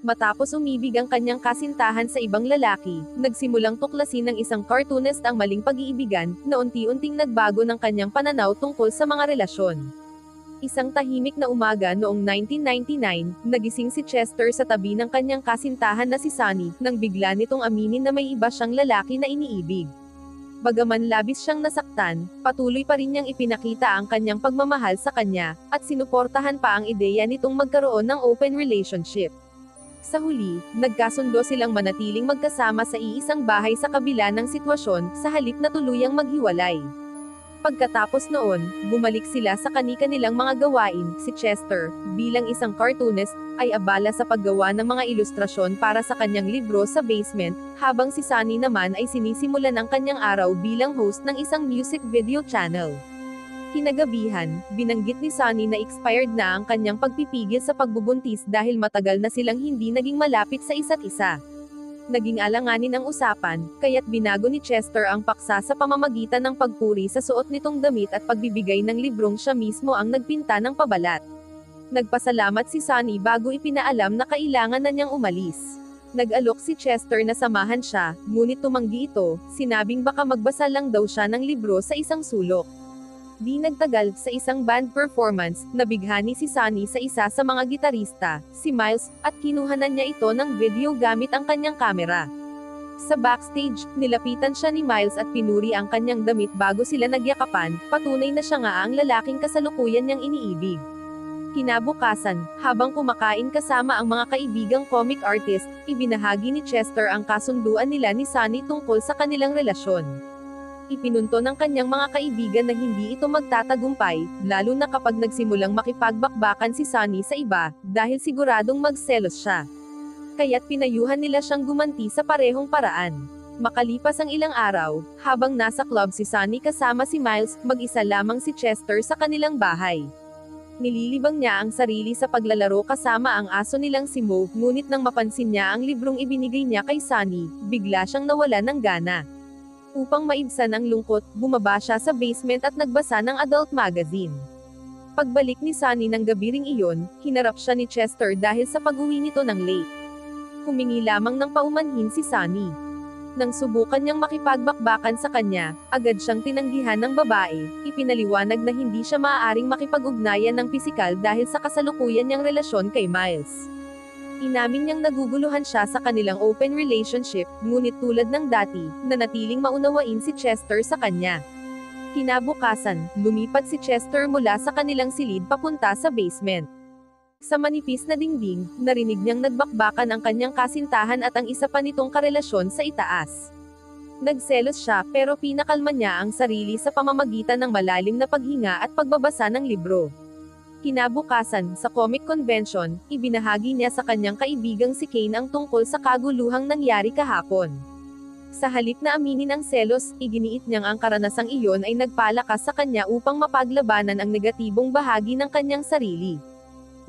Matapos umibig ang kanyang kasintahan sa ibang lalaki, nagsimulang tuklasin ng isang cartoonist ang maling pag-iibigan, na unti-unting nagbago ng kanyang pananaw tungkol sa mga relasyon. Isang tahimik na umaga noong 1999, nagising si Chester sa tabi ng kanyang kasintahan na si Sunny, nang bigla nitong aminin na may iba siyang lalaki na iniibig. Bagaman labis siyang nasaktan, patuloy pa rin niyang ipinakita ang kanyang pagmamahal sa kanya, at sinuportahan pa ang ideya nitong magkaroon ng open relationship. Sa huli, nagkasundo silang manatiling magkasama sa iisang bahay sa kabila ng sitwasyon, sa halip na tuluyang maghiwalay. Pagkatapos noon, bumalik sila sa kani-kanilang mga gawain. Si Chester, bilang isang cartoonist, ay abala sa paggawa ng mga ilustrasyon para sa kanyang libro sa basement, habang si Sunny naman ay sinisimulan ang kanyang araw bilang host ng isang music video channel. Kinagabihan, binanggit ni Sunny na expired na ang kanyang pagpipigil sa pagbubuntis dahil matagal na silang hindi naging malapit sa isa't isa. Naging alanganin ang usapan, kaya't binago ni Chester ang paksa sa pamamagitan ng pagpuri sa suot nitong damit at pagbibigay ng librong siya mismo ang nagpinta ng pabalat. Nagpasalamat si Sunny bago ipinaalam na kailangan na niyang umalis. Nag-alok si Chester na samahan siya, ngunit tumanggi ito, sinabing baka magbasa lang daw siya ng libro sa isang sulok. Di nagtagal, sa isang band performance, nabighani si Sunny sa isa sa mga gitarista, si Miles, at kinuhanan niya ito ng video gamit ang kanyang kamera. Sa backstage, nilapitan siya ni Miles at pinuri ang kanyang damit bago sila nagyakapan, patunay na siya nga ang lalaking kasalukuyan niyang iniibig. Kinabukasan, habang kumakain kasama ang mga kaibigang comic artist, ibinahagi ni Chester ang kasunduan nila ni Sunny tungkol sa kanilang relasyon. Ipinunto ng kanyang mga kaibigan na hindi ito magtatagumpay, lalo na kapag nagsimulang makipagbakbakan si Sunny sa iba, dahil siguradong magselos siya. Kaya't pinayuhan nila siyang gumanti sa parehong paraan. Makalipas ang ilang araw, habang nasa club si Sunny kasama si Miles, mag-isa lamang si Chester sa kanilang bahay. Nililibang niya ang sarili sa paglalaro kasama ang aso nilang si Mo, ngunit nang mapansin niya ang librong ibinigay niya kay Sunny, bigla siyang nawala ng gana. Upang maibsan ang lungkot, bumaba siya sa basement at nagbasa ng adult magazine. Pagbalik ni Sunny ng gabi ring iyon, hinarap siya ni Chester dahil sa pag-uwi nito ng late. Humingi lamang ng paumanhin si Sunny. Nang subukan niyang makipagbakbakan sa kanya, agad siyang tinanggihan ng babae, ipinaliwanag na hindi siya maaaring makipag-ugnayan ng pisikal dahil sa kasalukuyan niyang relasyon kay Miles. Inamin niyang naguguluhan siya sa kanilang open relationship, ngunit tulad ng dati, nanatiling maunawain si Chester sa kanya. Kinabukasan, lumipat si Chester mula sa kanilang silid papunta sa basement. Sa manipis na dingding, narinig niyang nagbakbakan ang kanyang kasintahan at ang isa pa nitong karelasyon sa itaas. Nagselos siya pero pinakalma niya ang sarili sa pamamagitan ng malalim na paghinga at pagbabasa ng libro. Kinabukasan, sa comic convention, ibinahagi niya sa kanyang kaibigang si Kane ang tungkol sa kaguluhang nangyari kahapon. Sa halip na aminin ang selos, iginiit niyang ang karanasang iyon ay nagpalakas sa kanya upang mapaglabanan ang negatibong bahagi ng kanyang sarili.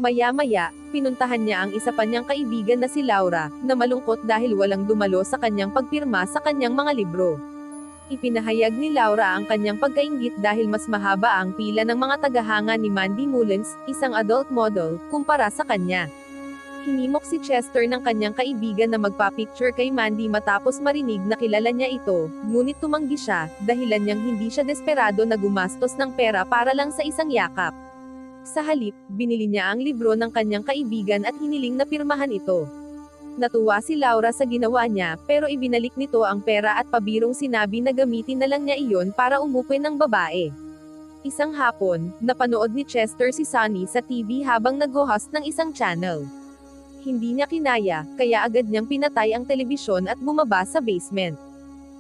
Maya-maya, pinuntahan niya ang isa pa niyang kaibigan na si Laura, na malungkot dahil walang dumalo sa kanyang pagpirma sa kanyang mga libro. Ipinahayag ni Laura ang kanyang pagkainggit dahil mas mahaba ang pila ng mga tagahanga ni Mandy Mullins, isang adult model, kumpara sa kanya. Hinimok si Chester ng kanyang kaibigan na magpa-picture kay Mandy matapos marinig na kilala niya ito, ngunit tumanggi siya, dahilan niyang hindi siya desperado na gumastos ng pera para lang sa isang yakap. Sa halip, binili niya ang libro ng kanyang kaibigan at hiniling na pirmahan ito. Natuwa si Laura sa ginawa niya, pero ibinalik nito ang pera at pabirong sinabi na gamitin na lang niya iyon para umuwi ng babae. Isang hapon, napanood ni Chester si Sunny sa TV habang nag-host ng isang channel. Hindi niya kinaya, kaya agad niyang pinatay ang telebisyon at bumaba sa basement.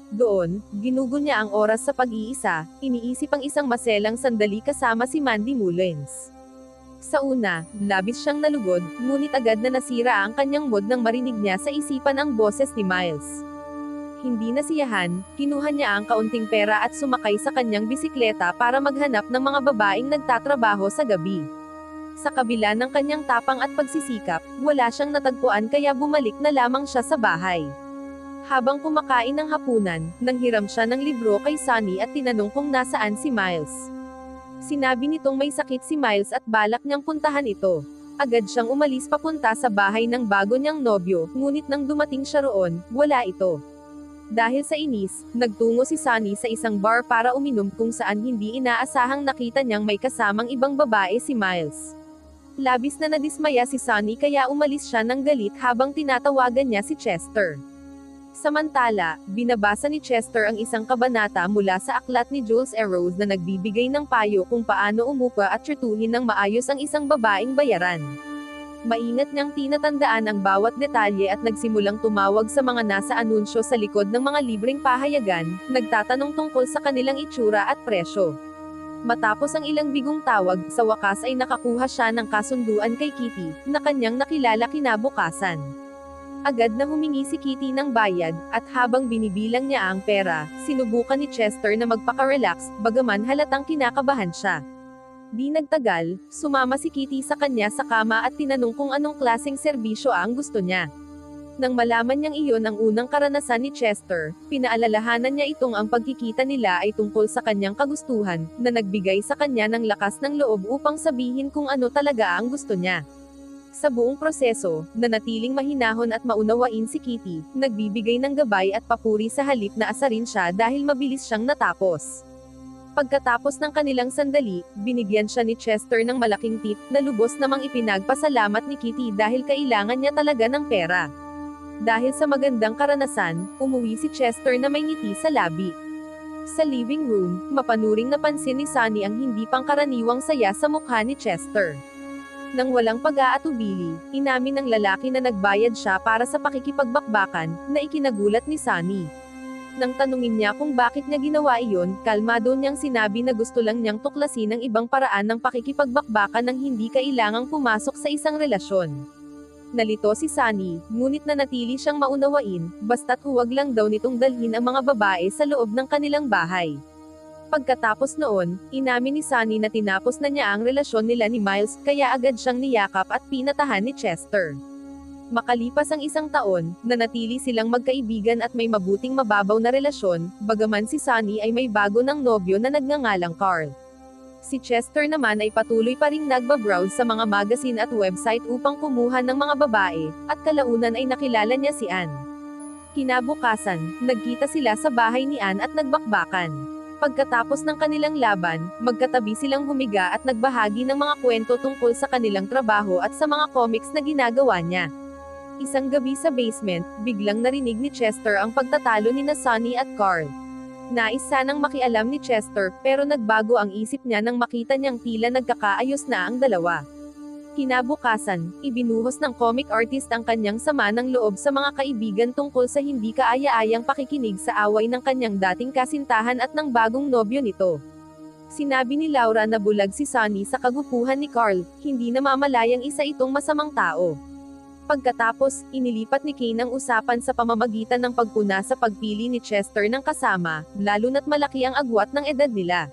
Doon, ginugol niya ang oras sa pag-iisa, iniisip ang isang maselang sandali kasama si Mandy Mullins. Sa una, labis siyang nalugod, ngunit agad na nasira ang kanyang mood nang marinig niya sa isipan ang boses ni Miles. Hindi nasiyahan, kinuha niya ang kaunting pera at sumakay sa kanyang bisikleta para maghanap ng mga babaeng nagtatrabaho sa gabi. Sa kabila ng kanyang tapang at pagsisikap, wala siyang natagpuan kaya bumalik na lamang siya sa bahay. Habang kumakain ng hapunan, nanghiram siya ng libro kay Sunny at tinanong kung nasaan si Miles. Sinabi nitong may sakit si Miles at balak niyang puntahan ito. Agad siyang umalis papunta sa bahay ng bago niyang nobyo, ngunit nang dumating siya roon, wala ito. Dahil sa inis, nagtungo si Sunny sa isang bar para uminom kung saan hindi inaasahang nakita niyang may kasamang ibang babae si Miles. Labis na nadismaya si Sunny kaya umalis siya ng galit habang tinatawagan niya si Chester. Samantala, binabasa ni Chester ang isang kabanata mula sa aklat ni Jules Eros na nagbibigay ng payo kung paano umupa at trituhin ng maayos ang isang babaeng bayaran. Maingat niyang tinatandaan ang bawat detalye at nagsimulang tumawag sa mga nasa anunsyo sa likod ng mga libreng pahayagan, nagtatanong tungkol sa kanilang itsura at presyo. Matapos ang ilang bigong tawag, sa wakas ay nakakuha siya ng kasunduan kay Kitty, na kanyang nakilala kinabukasan. Agad na humingi si Kitty ng bayad, at habang binibilang niya ang pera, sinubukan ni Chester na magpaka-relax, bagaman halatang kinakabahan siya. Di nagtagal, sumama si Kitty sa kanya sa kama at tinanong kung anong klaseng serbisyo ang gusto niya. Nang malaman niyang iyon ang unang karanasan ni Chester, pinaalalahanan niya itong ang pagkikita nila ay tungkol sa kanyang kagustuhan, na nagbigay sa kanya ng lakas ng loob upang sabihin kung ano talaga ang gusto niya. Sa buong proseso, nanatiling mahinahon at maunawain si Kitty, nagbibigay ng gabay at papuri sa halip na asarin siya dahil mabilis siyang natapos. Pagkatapos ng kanilang sandali, binigyan siya ni Chester ng malaking tip, na lubos namang ipinagpasalamat ni Kitty dahil kailangan niya talaga ng pera. Dahil sa magandang karanasan, umuwi si Chester na may ngiti sa labi. Sa living room, mapanuring napansin ni Sunny ang hindi pangkaraniwang saya sa mukha ni Chester. Nang walang pag-aatubili, inamin ng lalaki na nagbayad siya para sa pakikipagbakbakan, na ikinagulat ni Sunny. Nang tanungin niya kung bakit niya ginawa iyon, kalmado niyang sinabi na gusto lang niyang tuklasin ang ibang paraan ng pakikipagbakbakan nang hindi kailangang pumasok sa isang relasyon. Nalito si Sunny, ngunit nanatili siyang maunawain, basta't huwag lang daw nitong dalhin ang mga babae sa loob ng kanilang bahay. Pagkatapos noon, inamin ni Sunny na tinapos na niya ang relasyon nila ni Miles, kaya agad siyang niyakap at pinatahan ni Chester. Makalipas ang isang taon, nanatili silang magkaibigan at may mabuting mababaw na relasyon, bagaman si Sunny ay may bago ng nobyo na nagngangalang Carl. Si Chester naman ay patuloy pa ring nagbabrowse sa mga magazine at website upang kumuha ng mga babae, at kalaunan ay nakilala niya si Anne. Kinabukasan, nagkita sila sa bahay ni Anne at nagbakbakan. Pagkatapos ng kanilang laban, magkatabi silang humiga at nagbahagi ng mga kwento tungkol sa kanilang trabaho at sa mga comics na ginagawa niya. Isang gabi sa basement, biglang narinig ni Chester ang pagtatalo ni Sunny at Carl. Nais sanang makialam ni Chester, pero nagbago ang isip niya nang makita niyang tila nagkakaayos na ang dalawa. Kinabukasan, ibinuhos ng comic artist ang kanyang sama ng loob sa mga kaibigan tungkol sa hindi kaaya-ayang pakikinig sa away ng kanyang dating kasintahan at ng bagong nobyo nito. Sinabi ni Laura na bulag si Sunny sa kagupuhan ni Carl, hindi namamalayang isa itong masamang tao. Pagkatapos, inilipat ni Kane ang usapan sa pamamagitan ng pagpuna sa pagpili ni Chester ng kasama, lalo na't malaki ang agwat ng edad nila.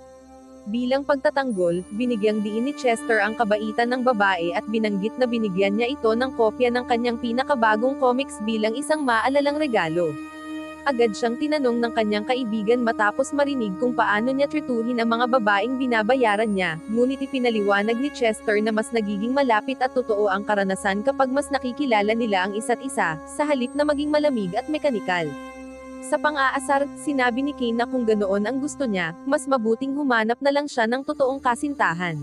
Bilang pagtatanggol, binigyang diin ni Chester ang kabaitan ng babae at binanggit na binigyan niya ito ng kopya ng kanyang pinakabagong comics bilang isang maalalang regalo. Agad siyang tinanong ng kanyang kaibigan matapos marinig kung paano niya trituhin ang mga babaeng binabayaran niya, ngunit ipinaliwanag ni Chester na mas nagiging malapit at totoo ang karanasan kapag mas nakikilala nila ang isa't isa, sa halip na maging malamig at mekanikal. Sa pang-aasar, sinabi ni Kane na kung ganoon ang gusto niya, mas mabuting humanap na lang siya ng totoong kasintahan.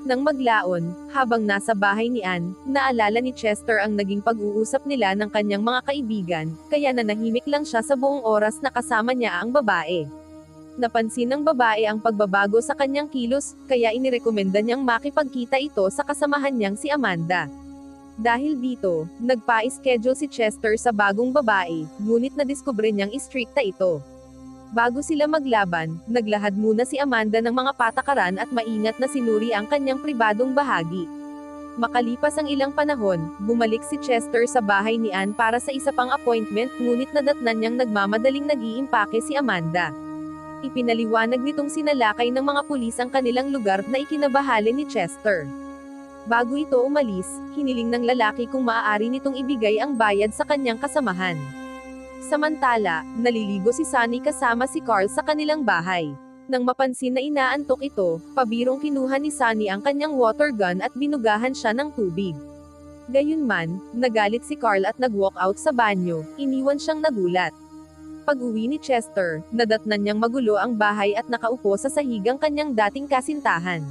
Nang maglaon, habang nasa bahay ni Anne, naalala ni Chester ang naging pag-uusap nila ng kanyang mga kaibigan, kaya nanahimik lang siya sa buong oras na kasama niya ang babae. Napansin ng babae ang pagbabago sa kanyang kilos, kaya inirekomenda niyang makipagkita ito sa kasamahan niyang si Amanda. Dahil dito, nagpa-schedule si Chester sa bagong babae, ngunit nadiskubre niyang istrikta ito. Bago sila maglaban, naglahad muna si Amanda ng mga patakaran at maingat na sinuri ang kanyang pribadong bahagi. Makalipas ang ilang panahon, bumalik si Chester sa bahay ni Anne para sa isa pang appointment, ngunit nadatnan niyang nagmamadaling nag-iimpake si Amanda. Ipinaliwanag nitong sinalakay ng mga pulis ang kanilang lugar na ikinabahali ni Chester. Bago ito umalis, hiniling ng lalaki kung maaari nitong ibigay ang bayad sa kanyang kasamahan. Samantala, naliligo si Sunny kasama si Carl sa kanilang bahay. Nang mapansin na inaantok ito, pabirong kinuha ni Sunny ang kanyang water gun at binugahan siya ng tubig. Gayunman, nagalit si Carl at nag-walk out sa banyo, iniwan siyang nagulat. Pag-uwi ni Chester, nadatnan niyang magulo ang bahay at nakaupo sa sahigang kanyang dating kasintahan.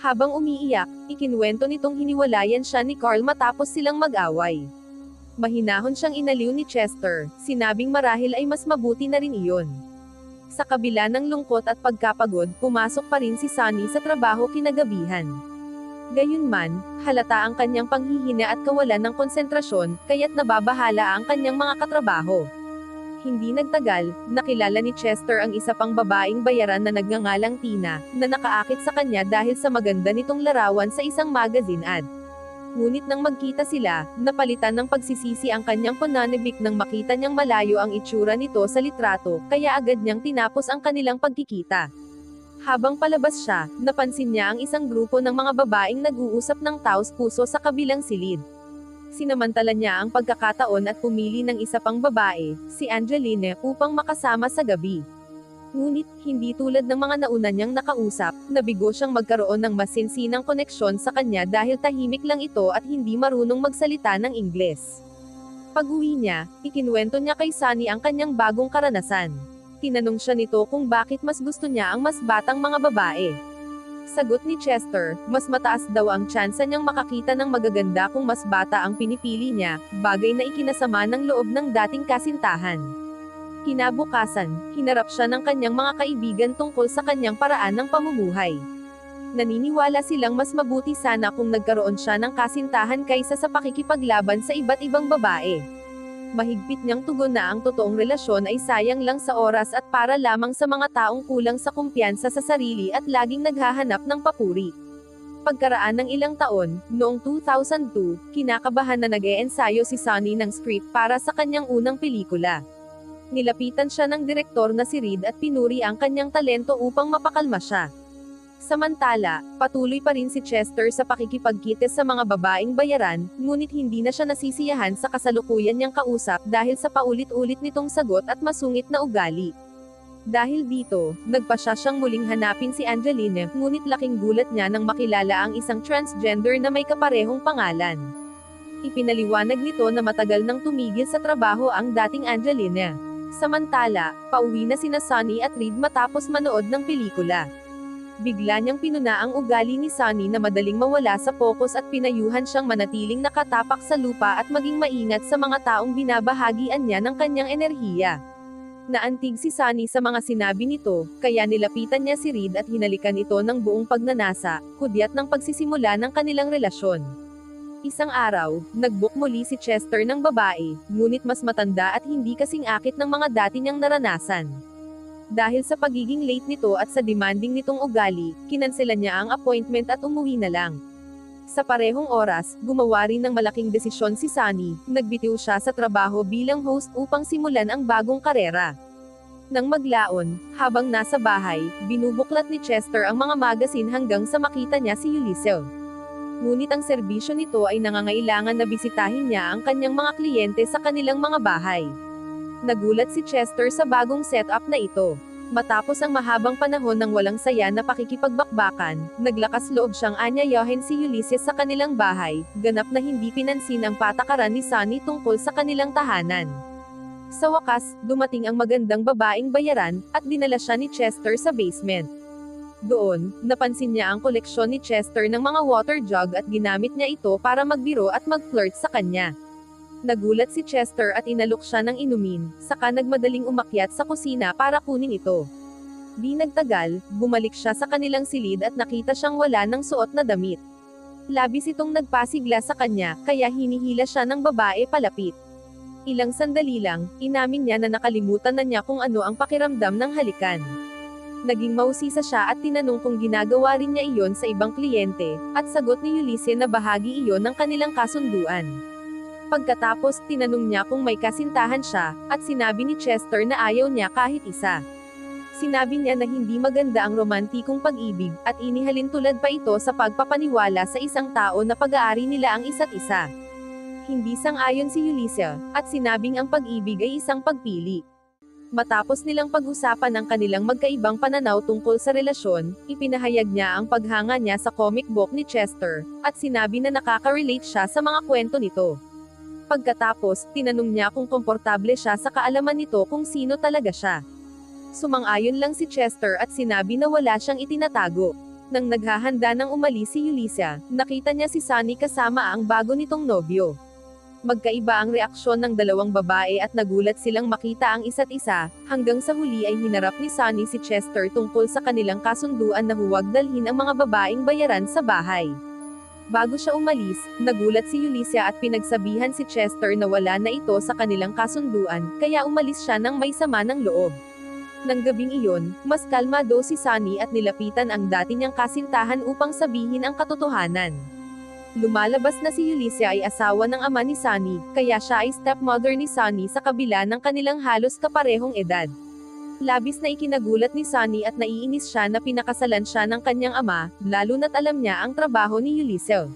Habang umiiyak, ikinuwento nitong hiniwalayan siya ni Carl matapos silang mag-away. Mahinahon siyang inaliw ni Chester, sinabing marahil ay mas mabuti na rin iyon. Sa kabila ng lungkot at pagkapagod, pumasok pa rin si Sunny sa trabaho kinagabihan. Gayunman, halata ang kanyang panghihina at kawalan ng konsentrasyon, kaya't nababahala ang kanyang mga katrabaho. Hindi nagtagal, nakilala ni Chester ang isa pang babaeng bayaran na nagngangalang Tina, na nakaakit sa kanya dahil sa maganda nitong larawan sa isang magazine ad. Ngunit nang magkita sila, napalitan ng pagsisisi ang kanyang pananabik nang makita niyang malayo ang itsura nito sa litrato, kaya agad niyang tinapos ang kanilang pagkikita. Habang palabas siya, napansin niya ang isang grupo ng mga babaeng nag-uusap ng taos-puso sa kabilang silid. Sinamantala niya ang pagkakataon at pumili ng isa pang babae, si Angeline, upang makasama sa gabi. Ngunit, hindi tulad ng mga nauna niyang nakausap, nabigo siyang magkaroon ng masinsinang koneksyon sa kanya dahil tahimik lang ito at hindi marunong magsalita ng Ingles. Pag-uwi niya, ikinuwento niya kay Sunny ang kanyang bagong karanasan. Tinanong siya nito kung bakit mas gusto niya ang mas batang mga babae. Sagot ni Chester, mas mataas daw ang tsansa niyang makakita ng magaganda kung mas bata ang pinipili niya, bagay na ikinasama ng loob ng dating kasintahan. Kinabukasan, hinarap siya ng kanyang mga kaibigan tungkol sa kanyang paraan ng pamumuhay. Naniniwala silang mas mabuti sana kung nagkaroon siya ng kasintahan kaysa sa pakikipaglaban sa iba't ibang babae. Mahigpit niyang tugon na ang totoong relasyon ay sayang lang sa oras at para lamang sa mga taong kulang sa kumpiyansa sa sarili at laging naghahanap ng papuri. Pagkaraan ng ilang taon, noong 2002, kinakabahan na nag-e-ensayo si Sunny ng script para sa kanyang unang pelikula. Nilapitan siya ng direktor na si Reed at pinuri ang kanyang talento upang mapakalma siya. Samantala, patuloy pa rin si Chester sa pakikipagkites sa mga babaeng bayaran, ngunit hindi na siya nasisiyahan sa kasalukuyan niyang kausap dahil sa paulit-ulit nitong sagot at masungit na ugali. Dahil dito, nagpasya siyang muling hanapin si Angeline, ngunit laking gulat niya nang makilala ang isang transgender na may kaparehong pangalan. Ipinaliwanag nito na matagal nang tumigil sa trabaho ang dating Angeline. Samantala, pauwi na sina Sunny at Reed matapos manood ng pelikula. Bigla niyang pinuna ang ugali ni Sunny na madaling mawala sa focus at pinayuhan siyang manatiling nakatapak sa lupa at maging maingat sa mga taong binabahagian niya ng kanyang enerhiya. Naantig si Sunny sa mga sinabi nito, kaya nilapitan niya si Reed at hinalikan ito ng buong pagnanasa, hudyat ng pagsisimula ng kanilang relasyon. Isang araw, nag-book muli si Chester ng babae, ngunit mas matanda at hindi kasing akit ng mga dati niyang naranasan. Dahil sa pagiging late nito at sa demanding nitong ugali, kinanselan niya ang appointment at umuwi na lang. Sa parehong oras, gumawa rin ng malaking desisyon si Sunny, nagbitiw siya sa trabaho bilang host upang simulan ang bagong karera. Nang maglaon, habang nasa bahay, binubuklat ni Chester ang mga magazine hanggang sa makita niya si Ulysses. Ngunit ang serbisyo nito ay nangangailangan na bisitahin niya ang kanyang mga kliyente sa kanilang mga bahay. Nagulat si Chester sa bagong setup na ito. Matapos ang mahabang panahon ng walang saya na pakikipagbakbakan, naglakas loob siyang anyayahin si Ulysses sa kanilang bahay, ganap na hindi pinansin ang patakaran ni Sunny tungkol sa kanilang tahanan. Sa wakas, dumating ang magandang babaeng bayaran, at dinala siya ni Chester sa basement. Doon, napansin niya ang koleksyon ni Chester ng mga water jug at ginamit niya ito para magbiro at mag-flirt sa kanya. Nagulat si Chester at inalok siya ng inumin, saka nagmadaling umakyat sa kusina para kunin ito. Di nagtagal, bumalik siya sa kanilang silid at nakita siyang wala ng suot na damit. Labis itong nagpasigla sa kanya, kaya hinihila siya ng babae palapit. Ilang sandali lang, inamin niya na nakalimutan na niya kung ano ang pakiramdam ng halikan. Naging mausisa siya at tinanong kung ginagawa rin niya iyon sa ibang kliyente, at sagot ni Ulysses na bahagi iyon ng kanilang kasunduan. Pagkatapos, tinanong niya kung may kasintahan siya, at sinabi ni Chester na ayaw niya kahit isa. Sinabi niya na hindi maganda ang romantikong pag-ibig, at inihalin tulad pa ito sa pagpapaniwala sa isang tao na pag-aari nila ang isa't isa. Hindi sang-ayon si Ulysses, at sinabing ang pag-ibig ay isang pagpili. Matapos nilang pag-usapan ang kanilang magkaibang pananaw tungkol sa relasyon, ipinahayag niya ang paghanga niya sa comic book ni Chester, at sinabi na nakaka-relate siya sa mga kwento nito. Pagkatapos, tinanong niya kung komportable siya sa kaalaman nito kung sino talaga siya. Sumang-ayon lang si Chester at sinabi na wala siyang itinatago. Nang naghahanda ng umalis si Ulysses, nakita niya si Sunny kasama ang bago nitong nobyo. Magkaiba ang reaksyon ng dalawang babae at nagulat silang makita ang isa't isa, hanggang sa huli ay hinarap ni Sunny si Chester tungkol sa kanilang kasunduan na huwag dalhin ang mga babaeng bayaran sa bahay. Bago siya umalis, nagulat si Ulysses at pinagsabihan si Chester na wala na ito sa kanilang kasunduan, kaya umalis siya ng may sama ng loob. Nang gabing iyon, mas kalmado si Sunny at nilapitan ang dati niyang kasintahan upang sabihin ang katotohanan. Lumalabas na si Ulysses ay asawa ng ama ni Sunny, kaya siya ay stepmother ni Sunny sa kabila ng kanilang halos kaparehong edad. Labis na ikinagulat ni Sunny at naiinis siya na pinakasalan siya ng kanyang ama, lalo na't alam niya ang trabaho ni Ulysses.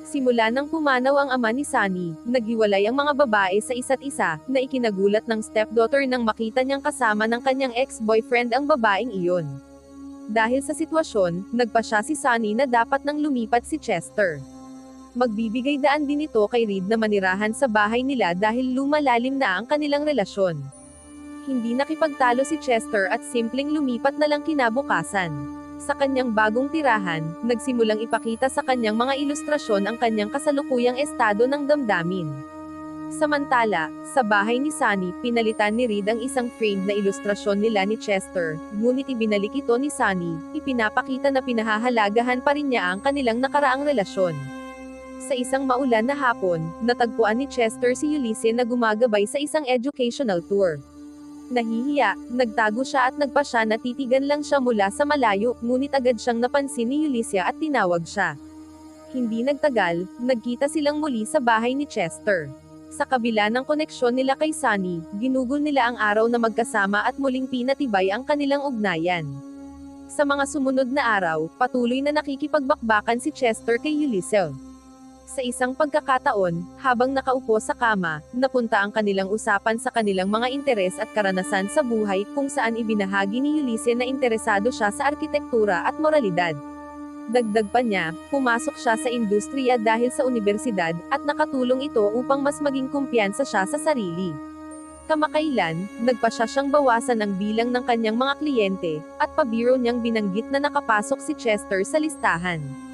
Simula nang pumanaw ang ama ni Sunny, naghiwalay ang mga babae sa isa't isa, na ikinagulat ng stepdaughter nang makita niyang kasama ng kanyang ex-boyfriend ang babaeng iyon. Dahil sa sitwasyon, nagpa siya si Sunny na dapat nang lumipat si Chester. Magbibigay daan din ito kay Reed na manirahan sa bahay nila dahil lumalalim na ang kanilang relasyon. Hindi nakipagtalo si Chester at simpleng lumipat na lang kinabukasan. Sa kanyang bagong tirahan, nagsimulang ipakita sa kanyang mga ilustrasyon ang kanyang kasalukuyang estado ng damdamin. Samantala, sa bahay ni Sunny, pinalitan ni Reed ang isang framed na ilustrasyon nila ni Chester, ngunit ibinalik ito ni Sunny, ipinapakita na pinahahalagahan pa rin niya ang kanilang nakaraang relasyon. Sa isang maulan na hapon, natagpuan ni Chester si Ulysses na gumagabay sa isang educational tour. Nahihiya, nagtago siya at nagpa siya na titigan lang siya mula sa malayo, ngunit agad siyang napansin ni Ulysses at tinawag siya. Hindi nagtagal, nagkita silang muli sa bahay ni Chester. Sa kabila ng koneksyon nila kay Sunny, ginugol nila ang araw na magkasama at muling pinatibay ang kanilang ugnayan. Sa mga sumunod na araw, patuloy na nakikipagbakbakan si Chester kay Ulysses. Sa isang pagkakataon, habang nakaupo sa kama, napunta ang kanilang usapan sa kanilang mga interes at karanasan sa buhay, kung saan ibinahagi ni Ulysses na interesado siya sa arkitektura at moralidad. Dagdag pa niya, pumasok siya sa industriya dahil sa universidad, at nakatulong ito upang mas maging kumpiyansa siya sa sarili. Kamakailan, nagpa siya siyang bawasan ang bilang ng kanyang mga kliyente, at pabiro niyang binanggit na nakapasok si Chester sa listahan.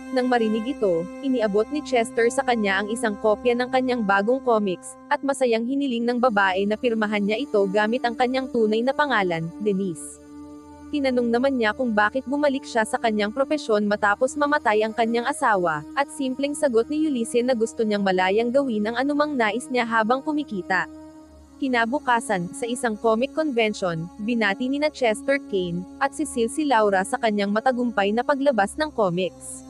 Nang marinig ito, iniabot ni Chester sa kanya ang isang kopya ng kanyang bagong comics, at masayang hiniling ng babae na pirmahan niya ito gamit ang kanyang tunay na pangalan, Denise. Tinanong naman niya kung bakit bumalik siya sa kanyang propesyon matapos mamatay ang kanyang asawa, at simpleng sagot ni Ulysses na gusto niyang malayang gawin ang anumang nais niya habang kumikita. Kinabukasan, sa isang comic convention, binati ni na Chester Kane, at Cecil si Laura sa kanyang matagumpay na paglabas ng comics.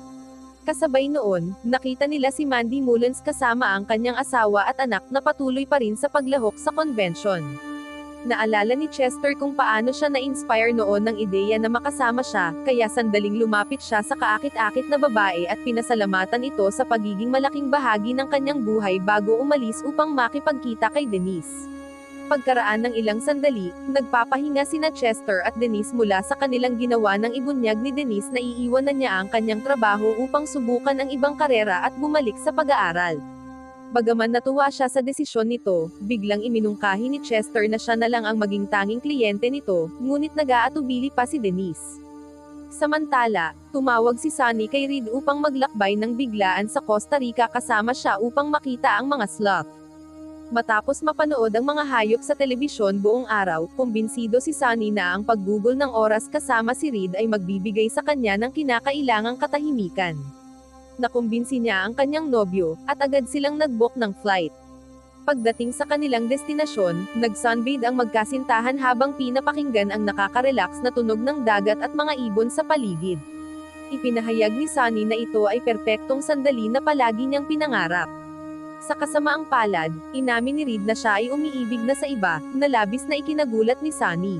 Kasabay noon, nakita nila si Mandy Mullins kasama ang kanyang asawa at anak na patuloy pa rin sa paglahok sa convention. Naalala ni Chester kung paano siya na-inspire noon ng ideya na makasama siya, kaya sandaling lumapit siya sa kaakit-akit na babae at pinasalamatan ito sa pagiging malaking bahagi ng kanyang buhay bago umalis upang makipagkita kay Denise. Pagkaraan ng ilang sandali, nagpapahinga sina Chester at Denise mula sa kanilang ginawa ng ibunyag ni Denise na iiwanan niya ang kanyang trabaho upang subukan ang ibang karera at bumalik sa pag-aaral. Bagaman natuwa siya sa desisyon nito, biglang iminungkahi ni Chester na siya na lang ang maging tanging kliyente nito, ngunit nag-aatubili pa si Denise. Samantala, tumawag si Sunny kay Reed upang maglakbay ng biglaan sa Costa Rica kasama siya upang makita ang mga sloth. Matapos mapanood ang mga hayop sa telebisyon buong araw, kumbinsido si Sunny na ang paggugol ng oras kasama si Reed ay magbibigay sa kanya ng kinakailangang katahimikan. Nakumbinsi niya ang kanyang nobyo, at agad silang nag-book ng flight. Pagdating sa kanilang destinasyon, nag-sunbathe ang magkasintahan habang pinapakinggan ang nakaka-relax na tunog ng dagat at mga ibon sa paligid. Ipinahayag ni Sunny na ito ay perpektong sandali na palagi niyang pinangarap. Sa kasamaang palad, inamin ni Reed na siya ay umiibig na sa iba, na labis na ikinagulat ni Sunny.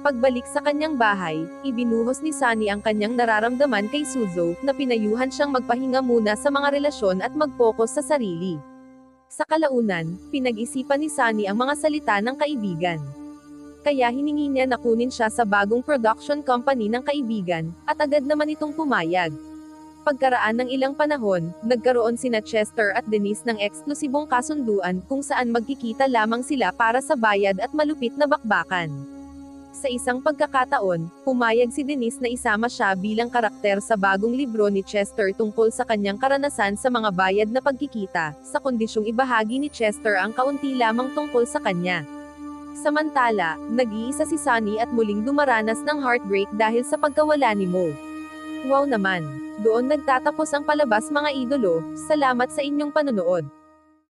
Pagbalik sa kanyang bahay, ibinuhos ni Sunny ang kanyang nararamdaman kay Suzo, na pinayuhan siyang magpahinga muna sa mga relasyon at mag-focus sa sarili. Sa kalaunan, pinag-isipan ni Sunny ang mga salita ng kaibigan. kaya hiningi niya na kunin siya sa bagong production company ng kaibigan, at agad naman itong pumayag. Pagkaraan ng ilang panahon, nagkaroon sina Chester at Denise ng eksklusibong kasunduan kung saan magkikita lamang sila para sa bayad at malupit na bakbakan. Sa isang pagkakataon, pumayag si Denise na isama siya bilang karakter sa bagong libro ni Chester tungkol sa kanyang karanasan sa mga bayad na pagkikita, sa kondisyong ibahagi ni Chester ang kaunti lamang tungkol sa kanya. Samantala, nag-iisa si Sunny at muling dumaranas ng heartbreak dahil sa pagkawala ni Mo. Wow naman! Doon nagtatapos ang palabas mga idolo, salamat sa inyong panonood.